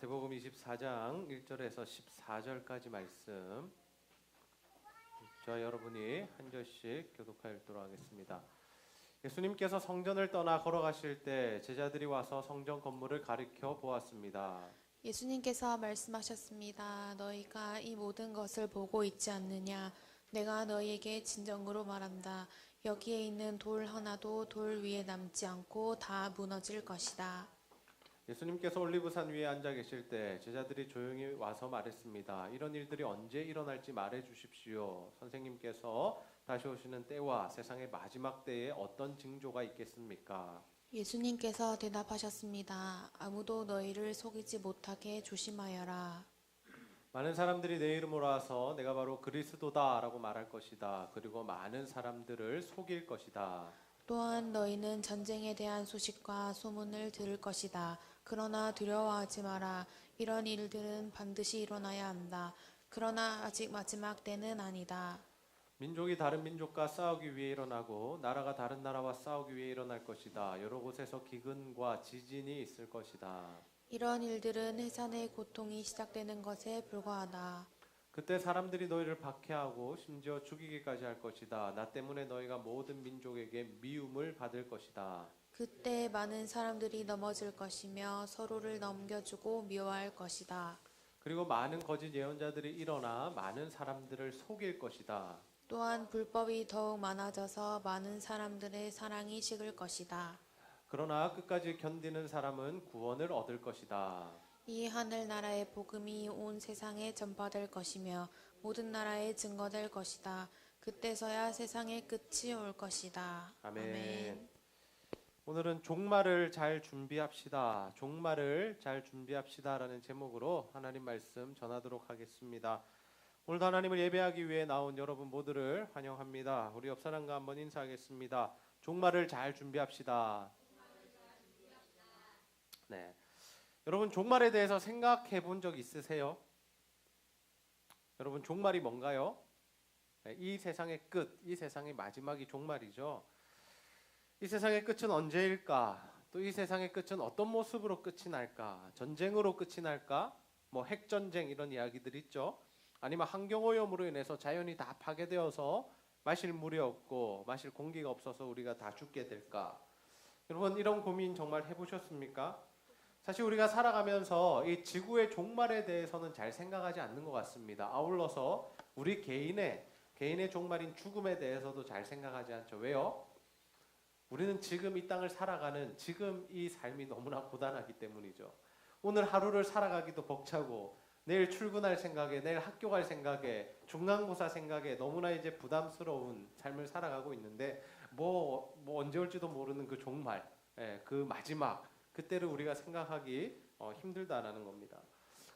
마태복음 24장 1절에서 14절까지 말씀 저와 여러분이 한 절씩 교독하여 읽도록 하겠습니다. 예수님께서 성전을 떠나 걸어가실 때 제자들이 와서 성전 건물을 가리켜 보았습니다. 예수님께서 말씀하셨습니다. 너희가 이 모든 것을 보고 있지 않느냐? 내가 너희에게 진정으로 말한다. 여기에 있는 돌 하나도 돌 위에 남지 않고 다 무너질 것이다. 예수님께서 올리브산 위에 앉아 계실 때 제자들이 조용히 와서 말했습니다. 이런 일들이 언제 일어날지 말해 주십시오. 선생님께서 다시 오시는 때와 세상의 마지막 때에 어떤 징조가 있겠습니까? 예수님께서 대답하셨습니다. 아무도 너희를 속이지 못하게 조심하여라. 많은 사람들이 내 이름으로 와서 내가 바로 그리스도다라고 말할 것이다. 그리고 많은 사람들을 속일 것이다. 또한 너희는 전쟁에 대한 소식과 소문을 들을 것이다. 그러나 두려워하지 마라. 이런 일들은 반드시 일어나야 한다. 그러나 아직 마지막 때는 아니다. 민족이 다른 민족과 싸우기 위해 일어나고 나라가 다른 나라와 싸우기 위해 일어날 것이다. 여러 곳에서 기근과 지진이 있을 것이다. 이런 일들은 해산의 고통이 시작되는 것에 불과하다. 그때 사람들이 너희를 박해하고 심지어 죽이기까지 할 것이다. 나 때문에 너희가 모든 민족에게 미움을 받을 것이다. 그때 많은 사람들이 넘어질 것이며 서로를 넘겨주고 미워할 것이다. 그리고 많은 거짓 예언자들이 일어나 많은 사람들을 속일 것이다. 또한 불법이 더욱 많아져서 많은 사람들의 사랑이 식을 것이다. 그러나 끝까지 견디는 사람은 구원을 얻을 것이다. 이 하늘나라의 복음이 온 세상에 전파될 것이며 모든 나라에 증거될 것이다. 그때서야 세상의 끝이 올 것이다. 아멘. 오늘은 종말을 잘 준비합시다. 종말을 잘 준비합시다라는 제목으로 하나님 말씀 전하도록 하겠습니다. 오늘도 하나님을 예배하기 위해 나온 여러분 모두를 환영합니다. 우리 옆 사람과 한번 인사하겠습니다. 종말을 잘 준비합시다. 네. 여러분 종말에 대해서 생각해 본 적 있으세요? 여러분 종말이 뭔가요? 네, 이 세상의 끝, 이 세상의 마지막이 종말이죠. 이 세상의 끝은 언제일까? 또 이 세상의 끝은 어떤 모습으로 끝이 날까? 전쟁으로 끝이 날까? 뭐 핵전쟁 이런 이야기들 있죠. 아니면 환경오염으로 인해서 자연이 다 파괴되어서 마실 물이 없고 마실 공기가 없어서 우리가 다 죽게 될까? 여러분 이런 고민 정말 해보셨습니까? 사실 우리가 살아가면서 이 지구의 종말에 대해서는 잘 생각하지 않는 것 같습니다. 아울러서 우리 개인의 종말인 죽음에 대해서도 잘 생각하지 않죠. 왜요? 우리는 지금 이 땅을 살아가는 지금 이 삶이 너무나 고단하기 때문이죠. 오늘 하루를 살아가기도 벅차고 내일 출근할 생각에 내일 학교 갈 생각에 중간고사 생각에 너무나 이제 부담스러운 삶을 살아가고 있는데 뭐 언제 올지도 모르는 그 종말, 그 마지막 그때를 우리가 생각하기 힘들다라는 겁니다.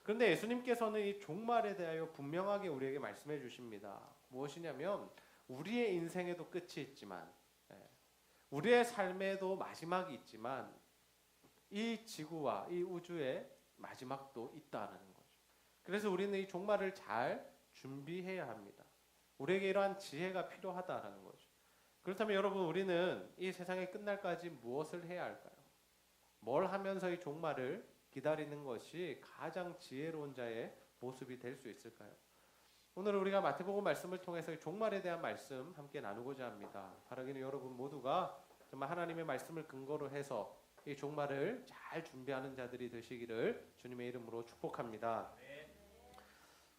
그런데 예수님께서는 이 종말에 대하여 분명하게 우리에게 말씀해 주십니다. 무엇이냐면 우리의 인생에도 끝이 있지만 우리의 삶에도 마지막이 있지만 이 지구와 이 우주에 마지막도 있다라는 거죠. 그래서 우리는 이 종말을 잘 준비해야 합니다. 우리에게 이러한 지혜가 필요하다라는 거죠. 그렇다면 여러분 우리는 이 세상의 끝날까지 무엇을 해야 할까요? 뭘 하면서 이 종말을 기다리는 것이 가장 지혜로운 자의 모습이 될 수 있을까요? 오늘 우리가 마태복음 말씀을 통해서 이 종말에 대한 말씀 함께 나누고자 합니다. 바라기는 여러분 모두가 정말 하나님의 말씀을 근거로 해서 이 종말을 잘 준비하는 자들이 되시기를 주님의 이름으로 축복합니다.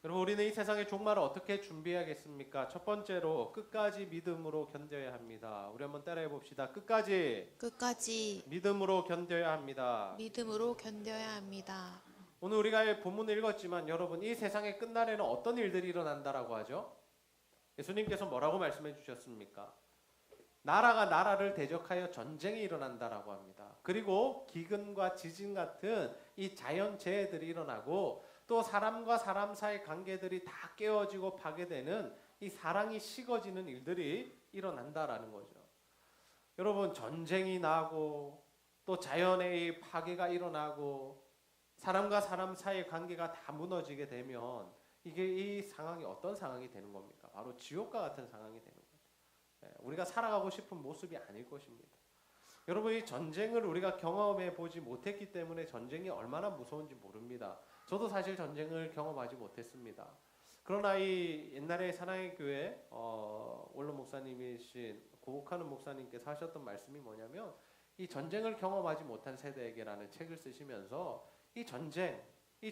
여러분 우리는 이 세상의 종말을 어떻게 준비해야겠습니까? 첫 번째로 끝까지 믿음으로 견뎌야 합니다. 우리 한번 따라해 봅시다. 끝까지 믿음으로 견뎌야 합니다. 믿음으로 견뎌야 합니다. 오늘 우리가 본문을 읽었지만 여러분 이 세상의 끝날에는 어떤 일들이 일어난다라고 하죠? 예수님께서 뭐라고 말씀해 주셨습니까? 나라가 나라를 대적하여 전쟁이 일어난다라고 합니다. 그리고 기근과 지진 같은 이 자연재해들이 일어나고 또 사람과 사람 사이 관계들이 다 깨어지고 파괴되는 이 사랑이 식어지는 일들이 일어난다라는 거죠. 여러분 전쟁이 나고 또 자연의 파괴가 일어나고 사람과 사람 사이의 관계가 다 무너지게 되면 이게 이 상황이 어떤 상황이 되는 겁니까? 바로 지옥과 같은 상황이 되는 거죠. 우리가 살아가고 싶은 모습이 아닐 것입니다. 여러분, 이 전쟁을 우리가 경험해 보지 못했기 때문에 전쟁이 얼마나 무서운지 모릅니다. 저도 사실 전쟁을 경험하지 못했습니다. 그러나 이 옛날에 사랑의 교회 원로 목사님이신 고욱하는 목사님께서 하셨던 말씀이 뭐냐면, 이 전쟁을 경험하지 못한 세대에게라는 책을 쓰시면서 이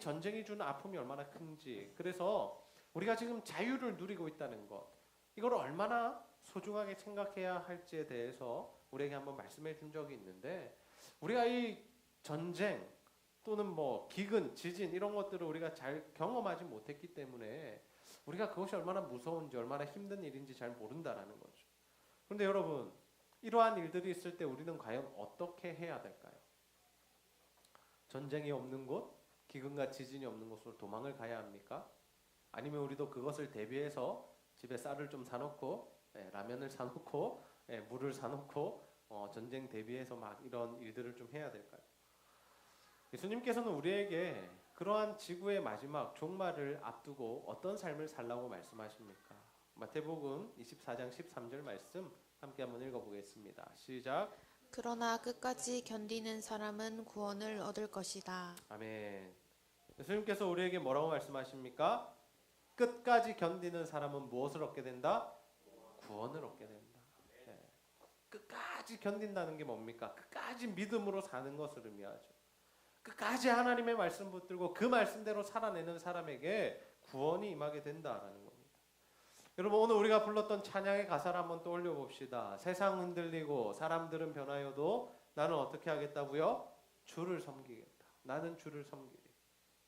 전쟁이 주는 아픔이 얼마나 큰지, 그래서 우리가 지금 자유를 누리고 있다는 것, 이걸 얼마나 소중하게 생각해야 할지에 대해서 우리에게 한번 말씀해 준 적이 있는데, 우리가 이 전쟁 또는 뭐 기근, 지진 이런 것들을 우리가 잘 경험하지 못했기 때문에 우리가 그것이 얼마나 무서운지, 얼마나 힘든 일인지 잘 모른다라는 거죠. 그런데 여러분, 이러한 일들이 있을 때 우리는 과연 어떻게 해야 될까요? 전쟁이 없는 곳, 기근과 지진이 없는 곳으로 도망을 가야 합니까? 아니면 우리도 그것을 대비해서 집에 쌀을 좀 사놓고, 라면을 사놓고, 물을 사놓고, 전쟁 대비해서 막 이런 일들을 좀 해야 될까요? 예수님께서는 우리에게 그러한 지구의 마지막 종말을 앞두고 어떤 삶을 살라고 말씀하십니까? 마태복음 24장 13절 말씀 함께 한번 읽어보겠습니다. 시작. 그러나 끝까지 견디는 사람은 구원을 얻을 것이다. 아멘. 예수님께서 우리에게 뭐라고 말씀하십니까? 끝까지 견디는 사람은 무엇을 얻게 된다? 구원을 얻게 된다. 네. 끝까지 견딘다는 게 뭡니까? 끝까지 믿음으로 사는 것을 의미하죠. 끝까지 하나님의 말씀 붙들고 그 말씀대로 살아내는 사람에게 구원이 임하게 된다라는 겁니다. 여러분, 오늘 우리가 불렀던 찬양의 가사를 한번 떠올려 봅시다. 세상 흔들리고 사람들은 변하여도 나는 어떻게 하겠다고요? 주를 섬기겠다. 나는 주를 섬기리.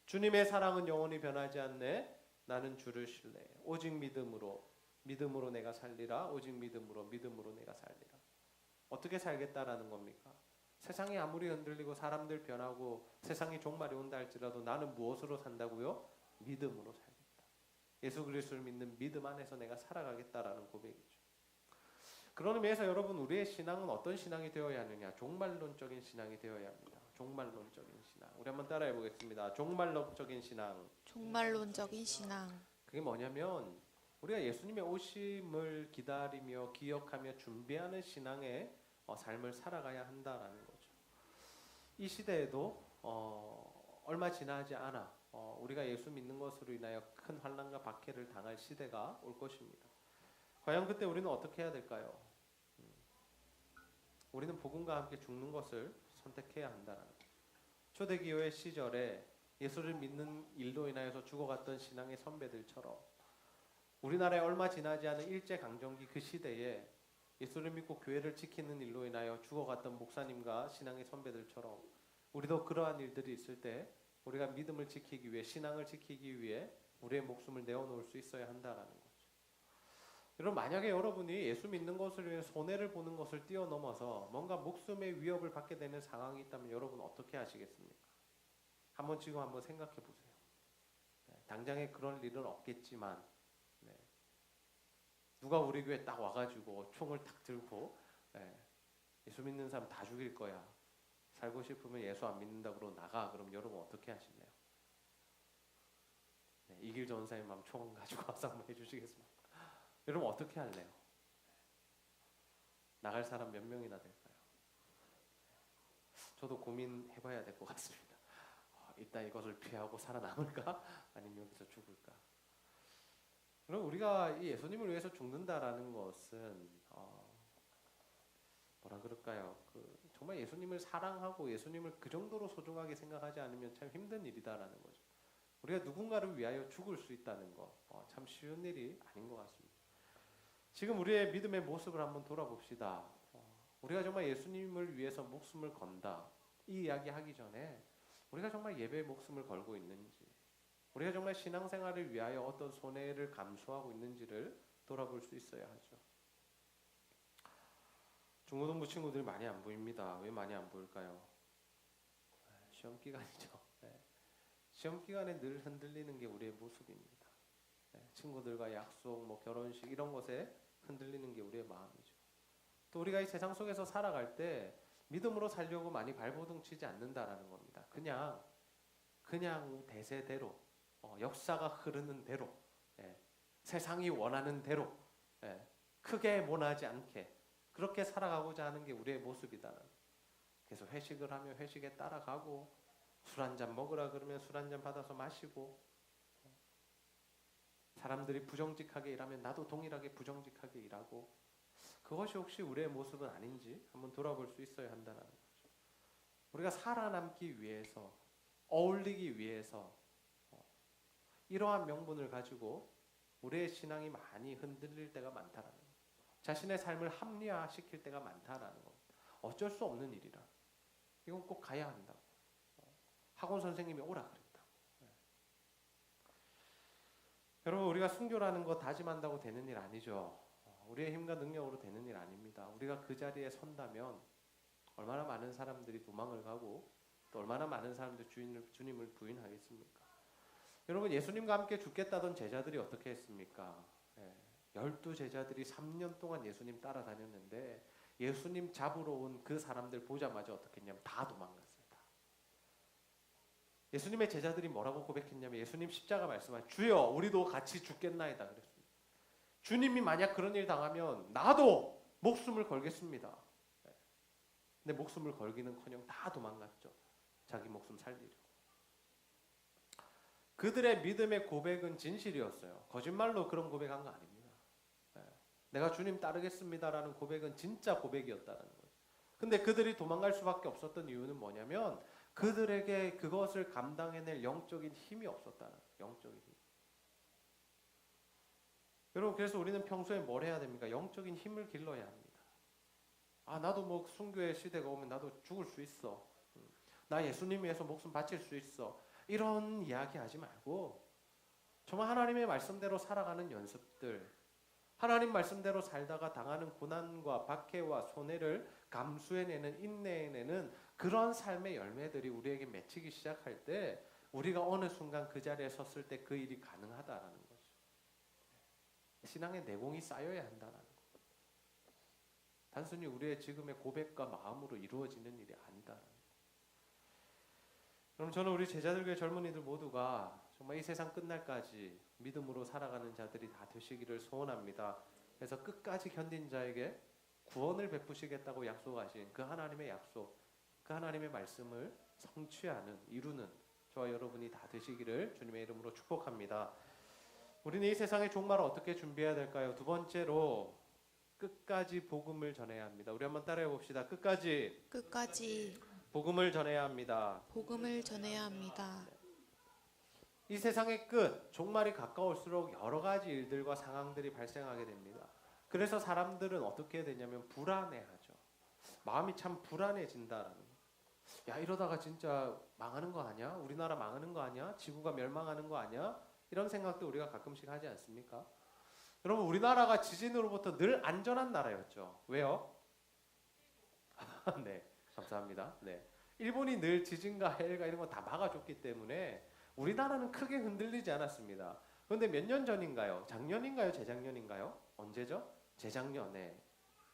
주님의 사랑은 영원히 변하지 않네. 나는 주를 신뢰해. 오직 믿음으로 내가 살리라. 오직 믿음으로 내가 살리라. 어떻게 살겠다라는 겁니까? 세상이 아무리 흔들리고 사람들 변하고 세상이 종말이 온다 할지라도 나는 무엇으로 산다고요? 믿음으로 살겠다. 예수 그리스도를 믿는 믿음 안에서 내가 살아가겠다라는 고백이죠. 그런 의미에서 여러분, 우리의 신앙은 어떤 신앙이 되어야 하느냐? 종말론적인 신앙이 되어야 합니다. 종말론적인 신앙. 우리 한번 따라해 보겠습니다. 종말론적인 신앙. 종말론적인 신앙. 그게 뭐냐면 우리가 예수님의 오심을 기다리며 기억하며 준비하는 신앙의 삶을 살아가야 한다라는 거죠. 이 시대에도 얼마 지나지 않아 우리가 예수 믿는 것으로 인하여 큰 환난과 박해를 당할 시대가 올 것입니다. 과연 그때 우리는 어떻게 해야 될까요? 우리는 복음과 함께 죽는 것을 선택해야 한다는 거죠. 초대기교회 시절에 예수를 믿는 일로 인하여서 죽어갔던 신앙의 선배들처럼 우리나라에 얼마 지나지 않은 일제강점기 그 시대에 예수를 믿고 교회를 지키는 일로 인하여 죽어갔던 목사님과 신앙의 선배들처럼 우리도 그러한 일들이 있을 때 우리가 믿음을 지키기 위해, 신앙을 지키기 위해 우리의 목숨을 내어놓을 수 있어야 한다라는 거죠. 여러분, 만약에 여러분이 예수 믿는 것을 위해 손해를 보는 것을 뛰어넘어서 뭔가 목숨의 위협을 받게 되는 상황이 있다면 여러분 어떻게 하시겠습니까? 지금 한번 생각해 보세요. 당장에 그런 일은 없겠지만 누가 우리 교회 딱 와가지고 총을 딱 들고 예수 믿는 사람 다 죽일 거야. 살고 싶으면 예수 안 믿는다고 나가. 그럼 여러분 어떻게 하실래요? 이길 전사의 마음 총 가지고 와서 한번 해주시겠습니까? 여러분 어떻게 할래요? 나갈 사람 몇 명이나 될까요? 저도 고민해봐야 될 것 같습니다. 일단 이것을 피하고 살아남을까? 아니면 여기서 죽을까? 그럼 우리가 이 예수님을 위해서 죽는다라는 것은 뭐라 그럴까요? 정말 예수님을 사랑하고 예수님을 그 정도로 소중하게 생각하지 않으면 참 힘든 일이다라는 거죠. 우리가 누군가를 위하여 죽을 수 있다는 거 참 쉬운 일이 아닌 것 같습니다. 지금 우리의 믿음의 모습을 한번 돌아봅시다. 우리가 정말 예수님을 위해서 목숨을 건다, 이 이야기 하기 전에 우리가 정말 예배에 목숨을 걸고 있는지, 우리가 정말 신앙생활을 위하여 어떤 손해를 감수하고 있는지를 돌아볼 수 있어야 하죠. 중고등부 친구들이 많이 안 보입니다. 왜 많이 안 보일까요? 시험 기간이죠. 시험 기간에 늘 흔들리는 게 우리의 모습입니다. 친구들과 약속, 결혼식 이런 것에 흔들리는 게 우리의 마음이죠. 또 우리가 이 세상 속에서 살아갈 때 믿음으로 살려고 많이 발버둥 치지 않는다라는 겁니다. 그냥 대세대로, 역사가 흐르는 대로, 세상이 원하는 대로, 크게 원하지 않게 그렇게 살아가고자 하는 게 우리의 모습이다라는. 계속 회식을 하면 회식에 따라가고, 술 한 잔 먹으라 그러면 술 한 잔 받아서 마시고, 사람들이 부정직하게 일하면 나도 동일하게 부정직하게 일하고, 그것이 혹시 우리의 모습은 아닌지 한번 돌아볼 수 있어야 한다는 거죠. 우리가 살아남기 위해서, 어울리기 위해서 이러한 명분을 가지고 우리의 신앙이 많이 흔들릴 때가 많다라는 거예요. 자신의 삶을 합리화시킬 때가 많다라는 거예요. 어쩔 수 없는 일이라. 이건 꼭 가야 한다고. 학원 선생님이 오라 그랬다고. 여러분, 우리가 순교라는 거 다짐한다고 되는 일 아니죠. 우리의 힘과 능력으로 되는 일 아닙니다. 우리가 그 자리에 선다면 얼마나 많은 사람들이 도망을 가고 또 얼마나 많은 사람들이 주님을 부인하겠습니까? 여러분, 예수님과 함께 죽겠다던 제자들이 어떻게 했습니까? 12제자들이 3년 동안 예수님 따라다녔는데 예수님 잡으러 온 그 사람들 보자마자 어떻게 했냐면 다 도망갔어요. 다. 예수님의 제자들이 뭐라고 고백했냐면 예수님 십자가 말씀하신 주여 우리도 같이 죽겠나이다 그랬습니다. 주님이 만약 그런 일 당하면 나도 목숨을 걸겠습니다. 근데 목숨을 걸기는커녕 다 도망갔죠. 자기 목숨 살리려. 그들의 믿음의 고백은 진실이었어요. 거짓말로 그런 고백한 거 아닙니다. 내가 주님 따르겠습니다라는 고백은 진짜 고백이었다는 거죠. 근데 그들이 도망갈 수밖에 없었던 이유는 뭐냐면 그들에게 그것을 감당해낼 영적인 힘이 없었다는 거예요. 영적인 힘. 여러분, 그래서 우리는 평소에 뭘 해야 됩니까? 영적인 힘을 길러야 합니다. 나도 뭐 순교의 시대가 오면 나도 죽을 수 있어. 나 예수님 위해서 목숨 바칠 수 있어. 이런 이야기 하지 말고 정말 하나님의 말씀대로 살아가는 연습들, 하나님 말씀대로 살다가 당하는 고난과 박해와 손해를 감수해내는, 인내해내는 그런 삶의 열매들이 우리에게 맺히기 시작할 때 우리가 어느 순간 그 자리에 섰을 때 그 일이 가능하다라는 거죠. 신앙의 내공이 쌓여야 한다는 거. 단순히 우리의 지금의 고백과 마음으로 이루어지는 일이 아니다. 그럼 저는 우리 제자들교회 젊은이들 모두가 정말 이 세상 끝날까지 믿음으로 살아가는 자들이 다 되시기를 소원합니다. 그래서 끝까지 견딘 자에게 구원을 베푸시겠다고 약속하신 그 하나님의 약속, 그 하나님의 말씀을 성취하는, 이루는 저와 여러분이 다 되시기를 주님의 이름으로 축복합니다. 우리는 이 세상의 종말을 어떻게 준비해야 될까요? 두 번째로 끝까지 복음을 전해야 합니다. 우리 한번 따라해 봅시다. 끝까지 복음을 전해야 합니다. 복음을 전해야 합니다. 이 세상의 끝, 종말이 가까울수록 여러 가지 일들과 상황들이 발생하게 됩니다. 그래서 사람들은 어떻게 되냐면 불안해하죠. 마음이 참 불안해진다라는 거예요. 야, 이러다가 진짜 망하는 거 아니야? 우리나라 망하는 거 아니야? 지구가 멸망하는 거 아니야? 이런 생각도 우리가 가끔씩 하지 않습니까? 여러분, 우리나라가 지진으로부터 늘 안전한 나라였죠. 왜요? 네, 감사합니다. 네, 일본이 늘 지진과 해일과 이런 거 다 막아줬기 때문에 우리나라는 크게 흔들리지 않았습니다. 그런데 몇 년 전인가요? 작년인가요? 재작년인가요? 언제죠? 재작년에.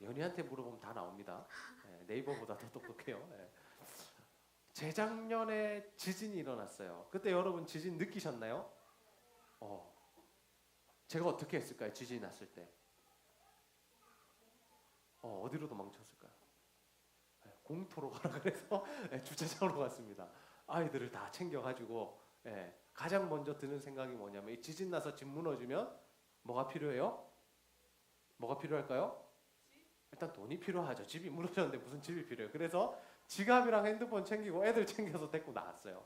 연희한테 물어보면 다 나옵니다. 네, 네이버보다 더 똑똑해요. 네. 재작년에 지진이 일어났어요. 그때 여러분 지진 느끼셨나요? 제가 어떻게 했을까요? 지진이 났을 때 어디로 도망쳤을까요? 공터로 가라 그래서 주차장으로 갔습니다. 아이들을 다 챙겨가지고 가장 먼저 드는 생각이 뭐냐면 이 지진 나서 집 무너지면 뭐가 필요해요? 뭐가 필요할까요? 일단 돈이 필요하죠. 집이 무너졌는데 무슨 집이 필요해요? 그래서 지갑이랑 핸드폰 챙기고 애들 챙겨서 데리고 나왔어요.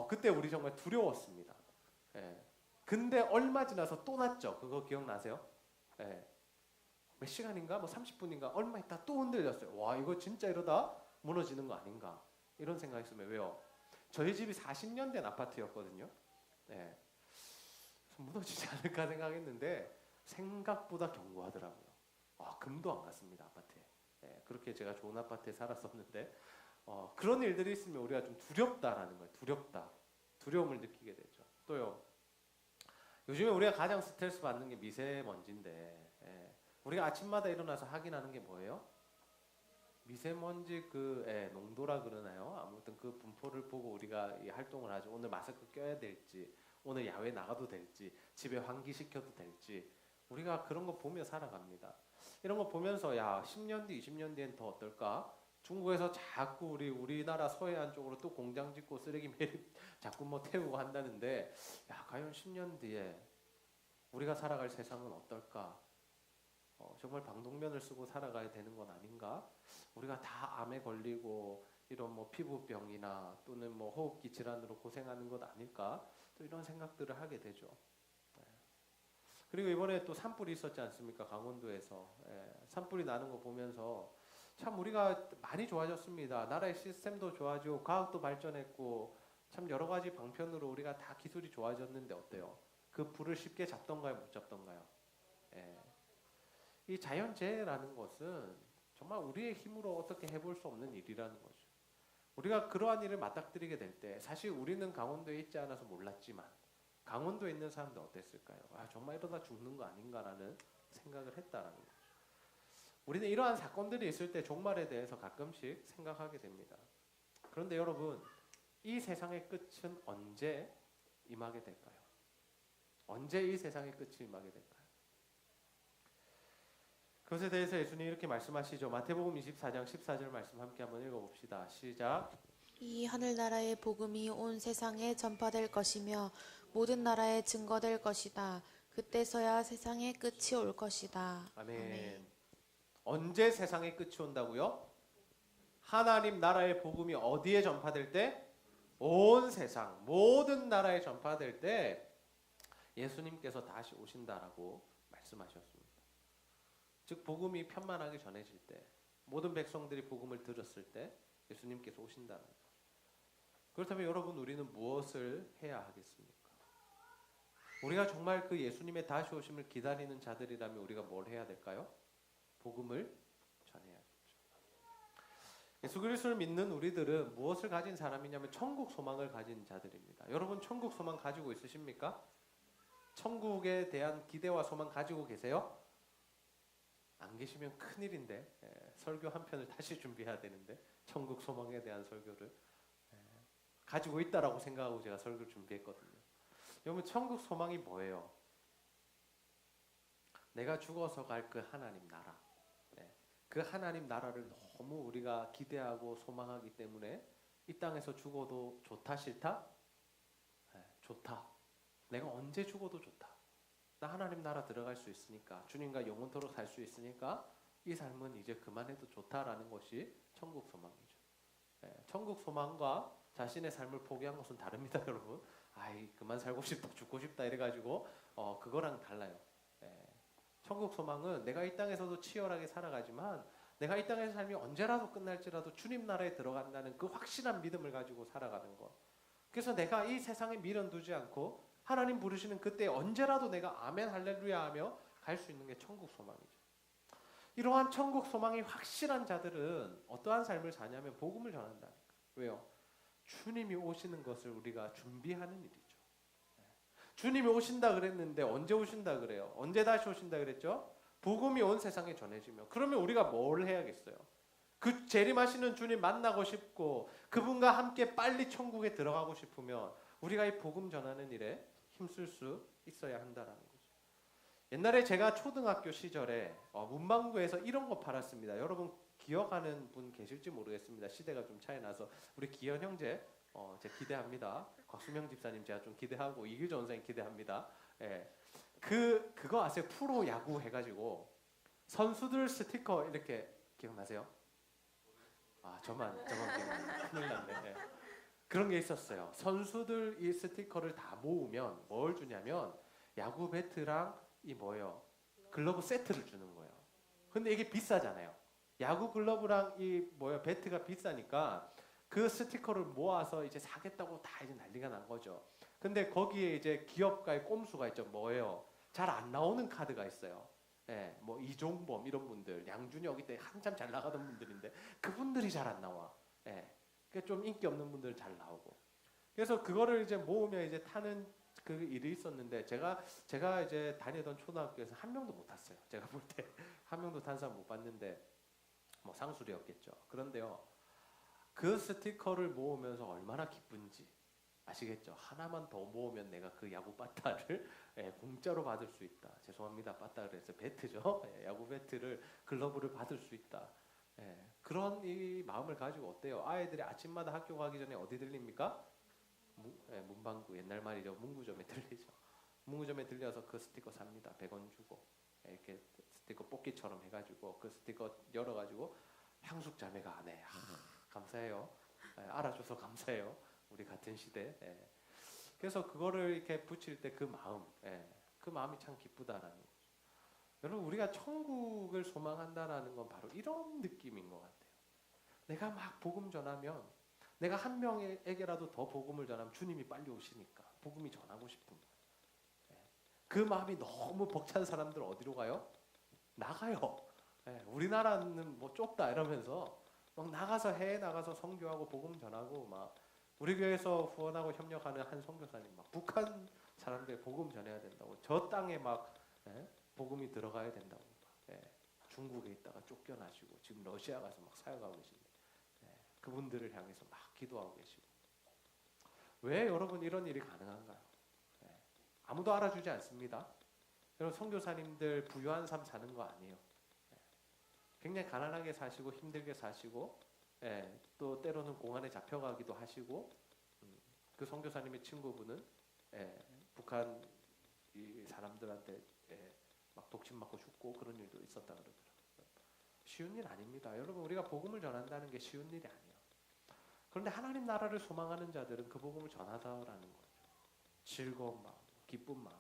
그때 우리 정말 두려웠습니다. 근데 얼마 지나서 또 났죠. 그거 기억나세요? 몇 시간인가? 뭐 30분인가? 얼마 있다 또 흔들렸어요. 와, 이거 진짜 이러다 무너지는 거 아닌가? 이런 생각이 있으면 왜요? 저희 집이 40년 된 아파트였거든요. 무너지지 않을까 생각했는데 생각보다 견고하더라고요. 금도 안 갔습니다, 아파트에. 그렇게 제가 좋은 아파트에 살았었는데 그런 일들이 있으면 우리가 좀 두렵다라는 거예요. 두려움을 느끼게 되죠. 또요, 요즘에 우리가 가장 스트레스 받는 게 미세먼지인데 우리가 아침마다 일어나서 확인하는 게 뭐예요? 미세먼지 농도라 그러나요? 아무튼 그 분포를 보고 우리가 이 활동을 하죠. 오늘 마스크 껴야 될지, 오늘 야외 나가도 될지, 집에 환기시켜도 될지, 우리가 그런 거 보며 살아갑니다. 이런 거 보면서 야, 10년 뒤, 20년 뒤엔 더 어떨까? 중국에서 자꾸 우리나라 서해안 쪽으로 또 공장 짓고 쓰레기 매립 자꾸 뭐 태우고 한다는데, 야, 과연 10년 뒤에 우리가 살아갈 세상은 어떨까? 정말 방독면을 쓰고 살아가야 되는 건 아닌가? 우리가 다 암에 걸리고 이런 뭐 피부병이나 또는 뭐 호흡기 질환으로 고생하는 것 아닐까? 또 이런 생각들을 하게 되죠. 네. 그리고 이번에 또 산불이 있었지 않습니까? 강원도에서. 산불이 나는 거 보면서 참 우리가 많이 좋아졌습니다. 나라의 시스템도 좋아지고 과학도 발전했고 참 여러 가지 방편으로 우리가 다 기술이 좋아졌는데 어때요? 그 불을 쉽게 잡던가요? 못 잡던가요? 예. 이 자연재해라는 것은 정말 우리의 힘으로 어떻게 해볼 수 없는 일이라는 거죠. 우리가 그러한 일을 맞닥뜨리게 될 때 사실 우리는 강원도에 있지 않아서 몰랐지만 강원도에 있는 사람들 어땠을까요? 아, 정말 이러다 죽는 거 아닌가라는 생각을 했다라는 거죠. 우리는 이러한 사건들이 있을 때 종말에 대해서 가끔씩 생각하게 됩니다. 그런데 여러분, 이 세상의 끝은 언제 임하게 될까요? 언제 이 세상의 끝이 임하게 될까요? 그것에 대해서 예수님이 이렇게 말씀하시죠. 마태복음 24장 14절 말씀 함께 한번 읽어봅시다. 시작. 이 하늘나라의 복음이 온 세상에 전파될 것이며 모든 나라에 증거될 것이다. 그때서야 세상의 끝이 올 것이다. 아멘. 언제 세상의 끝이 온다고요? 하나님 나라의 복음이 어디에 전파될 때? 온 세상 모든 나라에 전파될 때 예수님께서 다시 오신다라고 말씀하셨습니다. 즉 복음이 편만하게 전해질 때, 모든 백성들이 복음을 들었을 때 예수님께서 오신다는 거죠. 그렇다면 여러분, 우리는 무엇을 해야 하겠습니까? 우리가 정말 그 예수님의 다시 오심을 기다리는 자들이라면 우리가 뭘 해야 될까요? 복음을 전해야겠죠. 예수 그리스도를 믿는 우리들은 무엇을 가진 사람이냐면 천국 소망을 가진 자들입니다. 여러분, 천국 소망 가지고 있으십니까? 천국에 대한 기대와 소망 가지고 계세요? 안 계시면 큰일인데, 설교 한 편을 다시 준비해야 되는데, 천국 소망에 대한 설교를 가지고 있다라고 생각하고 제가 설교를 준비했거든요. 여러분, 천국 소망이 뭐예요? 내가 죽어서 갈 그 하나님 나라, 그 하나님 나라를 너무 우리가 기대하고 소망하기 때문에 이 땅에서 죽어도 좋다 싫다? 좋다. 내가 언제 죽어도 좋다. 나 하나님 나라 들어갈 수 있으니까, 주님과 영원토록 살 수 있으니까 이 삶은 이제 그만해도 좋다라는 것이 천국 소망이죠. 천국 소망과 자신의 삶을 포기한 것은 다릅니다, 여러분. 아이, 그만 살고 싶다, 죽고 싶다 이래가지고 그거랑 달라요. 천국 소망은 내가 이 땅에서도 치열하게 살아가지만 내가 이 땅의 삶이 언제라도 끝날지라도 주님 나라에 들어간다는 그 확실한 믿음을 가지고 살아가는 것. 그래서 내가 이 세상에 미련 두지 않고 하나님 부르시는 그때 언제라도 내가 아멘 할렐루야 하며 갈 수 있는 게 천국 소망이죠. 이러한 천국 소망이 확실한 자들은 어떠한 삶을 사냐면 복음을 전한다니까. 왜요? 주님이 오시는 것을 우리가 준비하는 일이죠. 주님이 오신다 그랬는데 언제 오신다 그래요? 언제 다시 오신다 그랬죠? 복음이 온 세상에 전해지며. 그러면 우리가 뭘 해야겠어요? 그 재림하시는 주님 만나고 싶고 그분과 함께 빨리 천국에 들어가고 싶으면 우리가 이 복음 전하는 일에 힘쓸 수 있어야 한다라는 거죠. 옛날에 제가 초등학교 시절에 문방구에서 이런 거 팔았습니다. 여러분 기억하는 분 계실지 모르겠습니다. 시대가 좀 차이 나서 우리 기현 형제 제가 기대합니다. 곽수명 집사님 제가 좀 기대하고 이규정 원사님 기대합니다. 그거 아세요? 프로 야구 해가지고 선수들 스티커 이렇게 기억나세요? 아 저만 기억나요. 큰일 났네. 그런 게 있었어요. 선수들 이 스티커를 다 모으면 뭘 주냐면 야구 배트랑 이 뭐예요? 글러브 세트를 주는 거예요. 근데 이게 비싸잖아요. 야구 글러브랑 이 뭐야 배트가 비싸니까 그 스티커를 모아서 이제 사겠다고 다 이제 난리가 난 거죠. 근데 거기에 이제 기업가의 꼼수가 있죠. 뭐예요? 잘 안 나오는 카드가 있어요. 뭐 이종범 이런 분들, 양준혁 이때 한참 잘 나가던 분들인데 그분들이 잘 안 나와. 그러니까 좀 인기 없는 분들 잘 나오고. 그래서 그거를 이제 모으면 이제 타는 그 일이 있었는데 제가 이제 다니던 초등학교에서 한 명도 못 탔어요. 제가 볼 때 한 명도 탄 사람 못 봤는데 뭐 상술이었겠죠. 그런데요. 그 스티커를 모으면서 얼마나 기쁜지 아시겠죠? 하나만 더 모으면 내가 그 야구 바타를 공짜로 받을 수 있다. 죄송합니다. 바타 그래서 배트죠. 야구 배트를 글러브를 받을 수 있다. 그런 이 마음을 가지고 어때요? 아이들이 아침마다 학교 가기 전에 어디 들립니까? 문방구, 옛날 말이죠. 문구점에 들리죠. 문구점에 들려서 그 스티커 삽니다. 100원 주고 이렇게 스티커 뽑기처럼 해가지고 그 스티커 열어가지고 향숙 자매가 안 해. 감사해요. 알아줘서 감사해요. 우리 같은 시대. 그래서 그거를 이렇게 붙일 때 그 마음, 그 마음이 참 기쁘다라는 거죠. 여러분, 우리가 천국을 소망한다라는 건 바로 이런 느낌인 것 같아요. 내가 막 복음 전하면, 내가 한 명에게라도 더 복음을 전하면 주님이 빨리 오시니까 복음이 전하고 싶은 거예요. 그 마음이 너무 벅찬 사람들 어디로 가요? 나가요. 우리나라는 뭐 좁다 이러면서 막 나가서 해외 나가서 선교하고 복음 전하고 막 우리 교회에서 후원하고 협력하는 한 선교사님 막 북한 사람들 복음 전해야 된다고 저 땅에 막 복음이 들어가야 된다고 중국에 있다가 쫓겨나시고 지금 러시아 가서 막 사역하고 계신데 그분들을 향해서 막 기도하고 계시고 왜 여러분 이런 일이 가능한가요? 아무도 알아주지 않습니다. 여러분 선교사님들 부유한 삶 사는 거 아니에요. 굉장히 가난하게 사시고 힘들게 사시고 또 때로는 공안에 잡혀가기도 하시고 그 선교사님의 친구분은 북한 이 사람들한테 막 독침 맞고 죽고 그런 일도 있었다 그러더라고요. 쉬운 일 아닙니다. 여러분 우리가 복음을 전한다는 게 쉬운 일이 아니에요. 그런데 하나님 나라를 소망하는 자들은 그 복음을 전하다라는 거죠. 즐거운 마음, 기쁜 마음.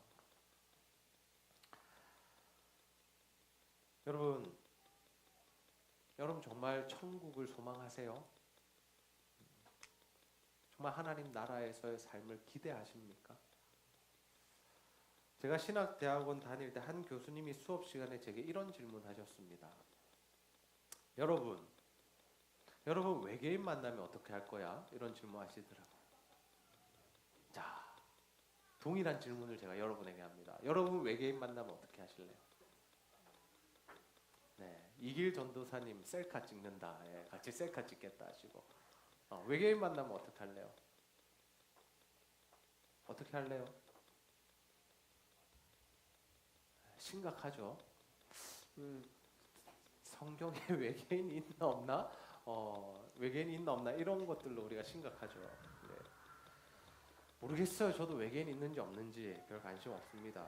여러분 정말 천국을 소망하세요? 정말 하나님 나라에서의 삶을 기대하십니까? 제가 신학대학원 다닐 때 한 교수님이 수업 시간에 제게 이런 질문하셨습니다. 여러분 외계인 만나면 어떻게 할 거야? 이런 질문하시더라고요. 자, 동일한 질문을 제가 여러분에게 합니다. 여러분 외계인 만나면 어떻게 하실래요? 이길 전도사님 셀카 찍는다. 같이 셀카 찍겠다 하시고 외계인 만나면 어떻게 할래요? 어떻게 할래요? 심각하죠. 성경에 외계인이 있나 없나? 외계인이 있나 없나? 이런 것들로 우리가 심각하죠. 모르겠어요. 저도 외계인 있는지 없는지 별 관심 없습니다.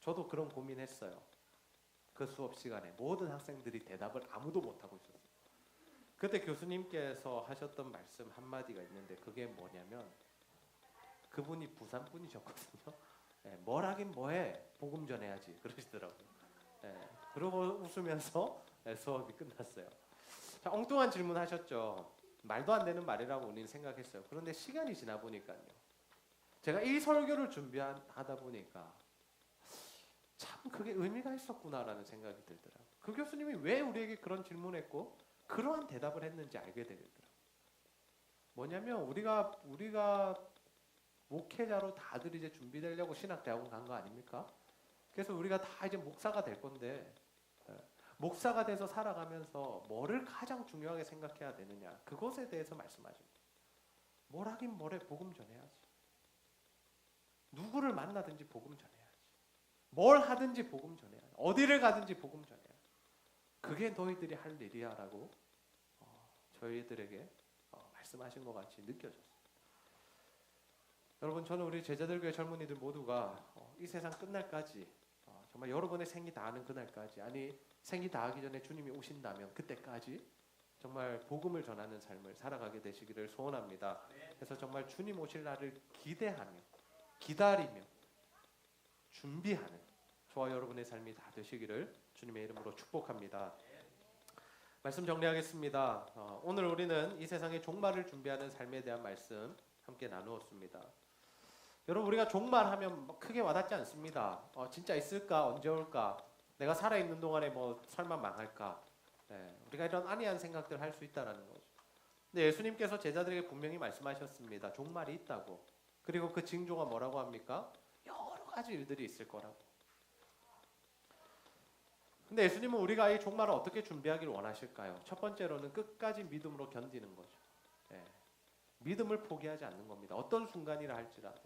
저도 그런 고민했어요. 그 수업 시간에 모든 학생들이 대답을 아무도 못하고 있었어요. 그때 교수님께서 하셨던 말씀 한마디가 있는데 그게 뭐냐면 그분이 부산 분이셨거든요. 뭘 하긴 뭐해 복음 전해야지 그러시더라고요. 그러고 웃으면서 수업이 끝났어요. 자, 엉뚱한 질문 하셨죠. 말도 안 되는 말이라고 우리는 생각했어요. 그런데 시간이 지나 보니까요. 제가 이 설교를 준비하다 보니까 참 그게 의미가 있었구나라는 생각이 들더라고요. 그 교수님이 왜 우리에게 그런 질문했고 그러한 대답을 했는지 알게 되더라고요. 뭐냐면 우리가 목회자로 다들 이제 준비되려고 신학대학원 간 거 아닙니까? 그래서 우리가 다 이제 목사가 될 건데 목사가 돼서 살아가면서 뭐를 가장 중요하게 생각해야 되느냐 그것에 대해서 말씀하십니다. 뭘 하긴 뭐래 복음 전해야지. 누구를 만나든지 복음 전해야지. 뭘 하든지 복음 전해야지. 어디를 가든지 복음 전해야지. 그게 너희들이 할 일이야라고 저희들에게 말씀하신 것 같이 느껴졌어요. 여러분 저는 우리 제자들교회 젊은이들 모두가 이 세상 끝날까지 정말 여러분의 생이 다하는 그날까지 아니 생이 다하기 전에 주님이 오신다면 그때까지 정말 복음을 전하는 삶을 살아가게 되시기를 소원합니다. 그래서 정말 주님 오실 날을 기대하며 기다리며 준비하는 저와 여러분의 삶이 다 되시기를 주님의 이름으로 축복합니다. 말씀 정리하겠습니다. 오늘 우리는 이 세상의 종말을 준비하는 삶에 대한 말씀 함께 나누었습니다. 여러분 우리가 종말하면 크게 와닿지 않습니다. 진짜 있을까? 언제 올까? 내가 살아있는 동안에 뭐 설마 망할까? 우리가 이런 안이한 생각들을 할 수 있다는 거죠. 근데 예수님께서 제자들에게 분명히 말씀하셨습니다. 종말이 있다고. 그리고 그 징조가 뭐라고 합니까? 여러 가지 일들이 있을 거라고. 근데 예수님은 우리가 이 종말을 어떻게 준비하기를 원하실까요? 첫 번째로는 끝까지 믿음으로 견디는 거죠. 믿음을 포기하지 않는 겁니다. 어떤 순간이라 할지라도.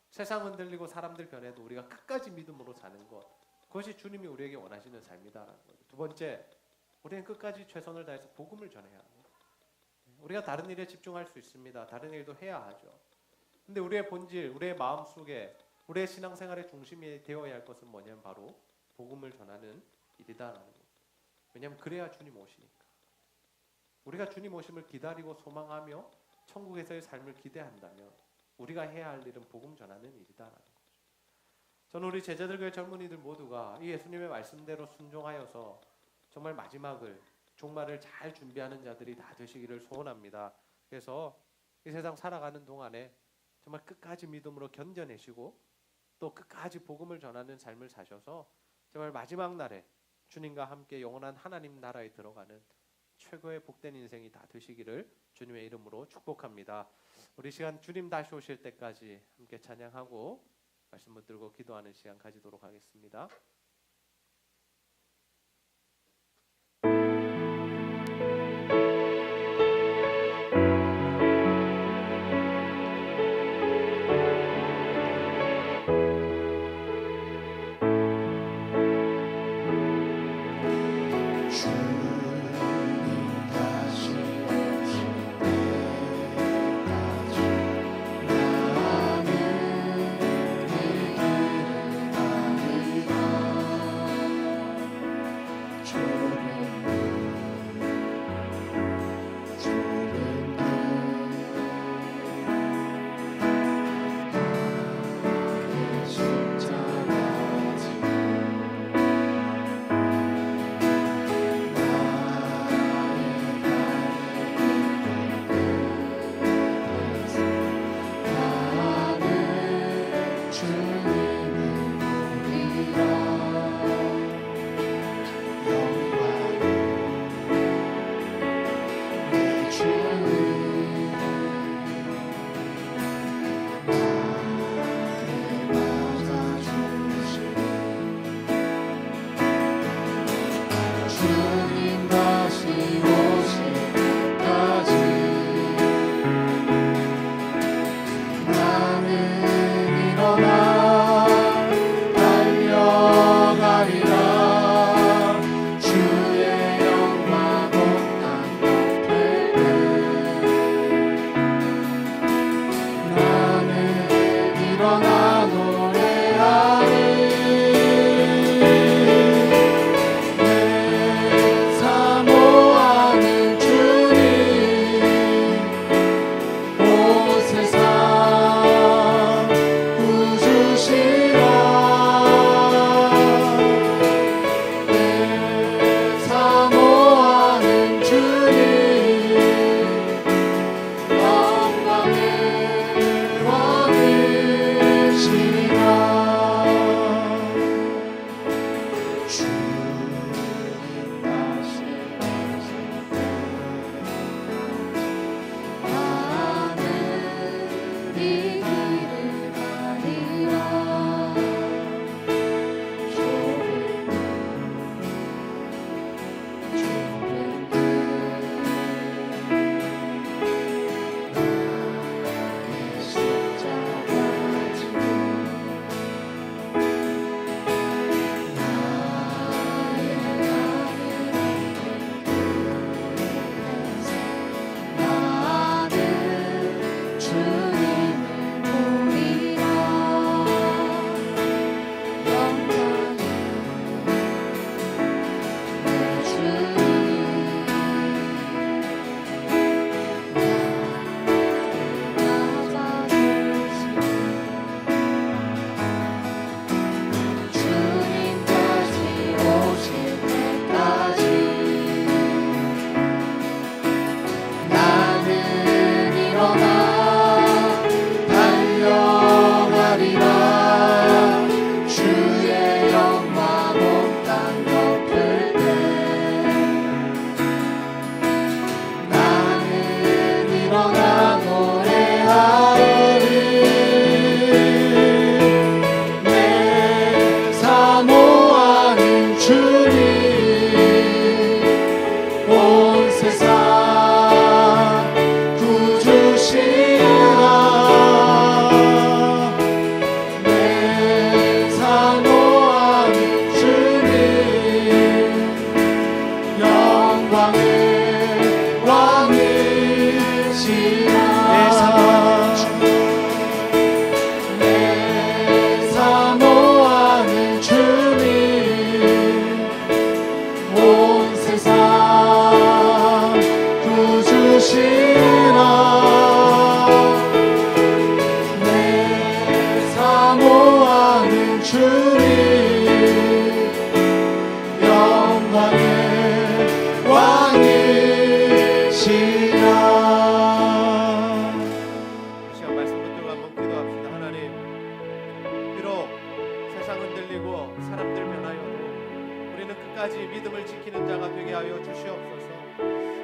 세상 흔들리고 사람들 변해도 우리가 끝까지 믿음으로 사는 것. 그것이 주님이 우리에게 원하시는 삶이다라는 거죠. 두 번째, 우리는 끝까지 최선을 다해서 복음을 전해야 합니다. 우리가 다른 일에 집중할 수 있습니다. 다른 일도 해야 하죠. 근데 우리의 본질, 우리의 마음속에 우리의 신앙생활의 중심이 되어야 할 것은 뭐냐면 바로 복음을 전하는 일이다라는 거예요. 왜냐하면 그래야 주님 오시니까. 우리가 주님 오심을 기다리고 소망하며 천국에서의 삶을 기대한다면 우리가 해야 할 일은 복음 전하는 일이다라는 거죠. 저는 우리 제자들과 젊은이들 모두가 이 예수님의 말씀대로 순종하여서 정말 마지막을 종말을 잘 준비하는 자들이 다 되시기를 소원합니다. 그래서 이 세상 살아가는 동안에 정말 끝까지 믿음으로 견뎌내시고 또 끝까지 복음을 전하는 삶을 사셔서 정말 마지막 날에 주님과 함께 영원한 하나님 나라에 들어가는 최고의 복된 인생이 다 되시기를 주님의 이름으로 축복합니다. 우리 시간 주님 다시 오실 때까지 함께 찬양하고 말씀 붙들고 기도하는 시간 가지도록 하겠습니다. 나는 네 길을 가리라 왕이시라. 내 사모하는 주님, 온 세상 구주시라. 내 사모하는 주님, 영광의 왕이시라. 이 시간 말씀 붙들고 한번 기도합시다. 하나님, 비록 세상 흔들리고 사람들 변하여도 우리는 끝까지 믿음을 지키는 자가 되게 하여 주시옵소서.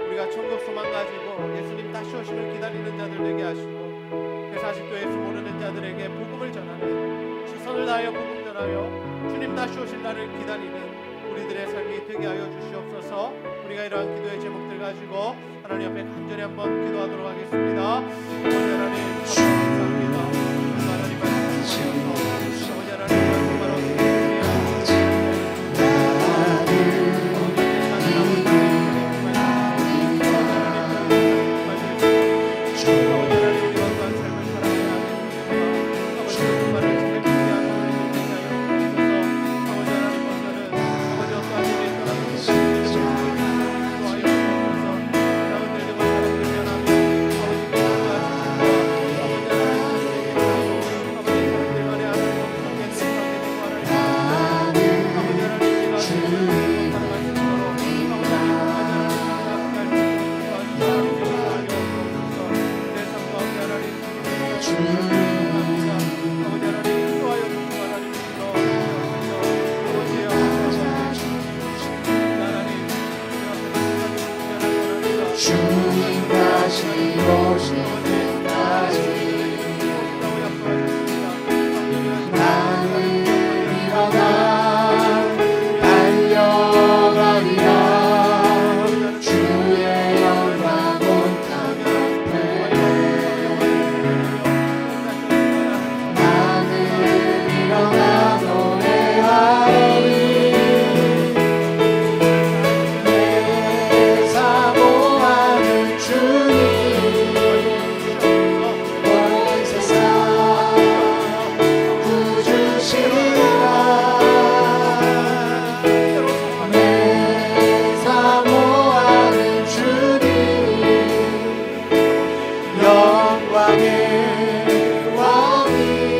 우리가 천국 소망 가지고 예수님 다시 오심을 기다리는 자들 되게 하시고, 그래서 아직도 예수 모르는 자들에게 복음을 전하는, 최선을 다하여 복음 전하여 주님 다시 오실 날을 기다리는 우리들의 삶이 되게 하여 주시옵소서. 우리가 이러한 기도의 제목들 가지고 하나님 앞에 간절히 한번 기도하도록 하겠습니다. 아버지 하나님, 감사합니다. 하나님 말씀하시옵소서. 아버지 하나님, 정말 어떻게 주님 다시 오실 때까지 나는 일어나 달려가리라. 주의 영광 온 땅에 나는 일어나 노래하리. 내 사모하는 주님, 온 세상 구주시라. 내 사모하는 주님, 영광의 왕이시라.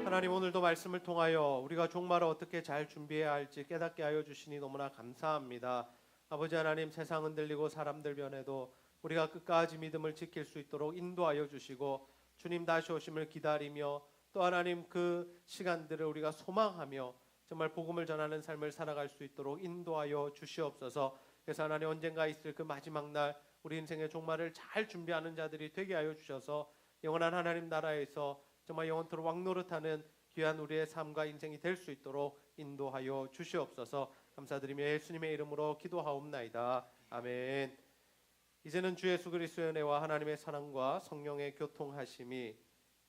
하나님, 오늘도 말씀을 통하여 우리가 종말을 어떻게 잘 준비해야 할지 깨닫게 하여 주시니 너무나 감사합니다. 아버지 하나님, 세상 흔들리고 사람들 변해도 우리가 끝까지 믿음을 지킬 수 있도록 인도하여 주시고, 주님 다시 오심을 기다리며 또 하나님 그 시간들을 우리가 소망하며 정말 복음을 전하는 삶을 살아갈 수 있도록 인도하여 주시옵소서. 그래서 하나님, 언젠가 있을 그 마지막 날 우리 인생의 종말을 잘 준비하는 자들이 되게 하여 주셔서 영원한 하나님 나라에서 정말 영원토록 왕노릇하는 귀한 우리의 삶과 인생이 될 수 있도록 인도하여 주시옵소서. 감사드리며 예수님의 이름으로 기도하옵나이다. 아멘. 이제는 주 예수 그리스도의 은혜와 하나님의 사랑과 성령의 교통하심이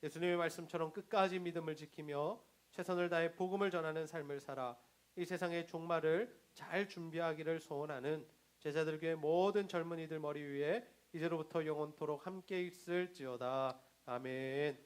예수님의 말씀처럼 끝까지 믿음을 지키며 최선을 다해 복음을 전하는 삶을 살아 이 세상의 종말을 잘 준비하기를 소원하는 제자들 교회 모든 젊은이들 머리 위에 이제로부터 영원토록 함께 있을지어다. 아멘.